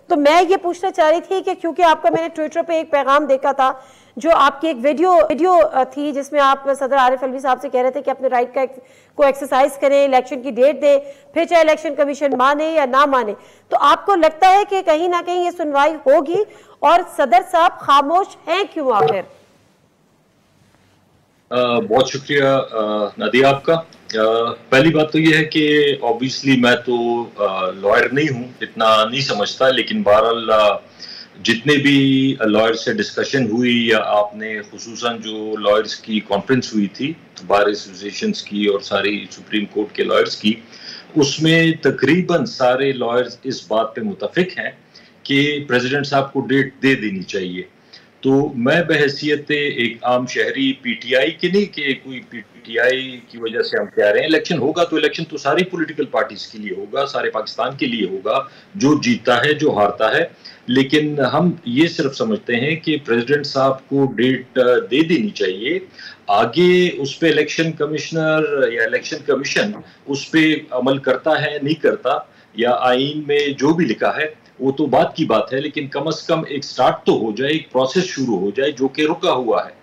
तो मैं ये पूछना चाह रही थी कि क्योंकि आपका मैंने ट्विटर पे एक पैगाम देखा था, जो आपकी एक वीडियो थी जिसमें आप सदर आरिफ अलवी साहब से कह रहे थे कि अपने राइट को एक्सरसाइज करें, इलेक्शन की डेट दे, फिर चाहे इलेक्शन कमीशन माने या ना माने। तो आपको लगता है कि कहीं ना कहीं ये सुनवाई होगी, और सदर साहब खामोश हैं क्यों आखिर? बहुत शुक्रिया नादिया आपका। पहली बात तो ये है कि ऑब्वियसली मैं तो लॉयर नहीं हूँ, इतना नहीं समझता, लेकिन बहरहाल जितने भी लॉयर्स से डिस्कशन हुई या आपने खुसूसन जो लॉयर्स की कॉन्फ्रेंस हुई थी बार एसोसिएशंस की और सारी सुप्रीम कोर्ट के लॉयर्स की, उसमें तकरीबन सारे लॉयर्स इस बात पे मुतफिक हैं कि प्रेसिडेंट साहब को डेट दे देनी चाहिए। तो मैं बहैसियत एक आम शहरी पीटीआई के नहीं कि कोई पीटीआई की वजह से हम कह रहे हैं इलेक्शन होगा, तो इलेक्शन तो सारी पॉलिटिकल पार्टीज के लिए होगा, सारे पाकिस्तान के लिए होगा, जो जीतता है जो हारता है। लेकिन हम ये सिर्फ समझते हैं कि प्रेसिडेंट साहब को डेट दे देनी चाहिए। आगे उस पर इलेक्शन कमिश्नर या इलेक्शन कमीशन उस पर अमल करता है नहीं करता, या आईन में जो भी लिखा है वो तो बात की बात है, लेकिन कम से कम एक स्टार्ट तो हो जाए, एक प्रोसेस शुरू हो जाए जो कि रुका हुआ है।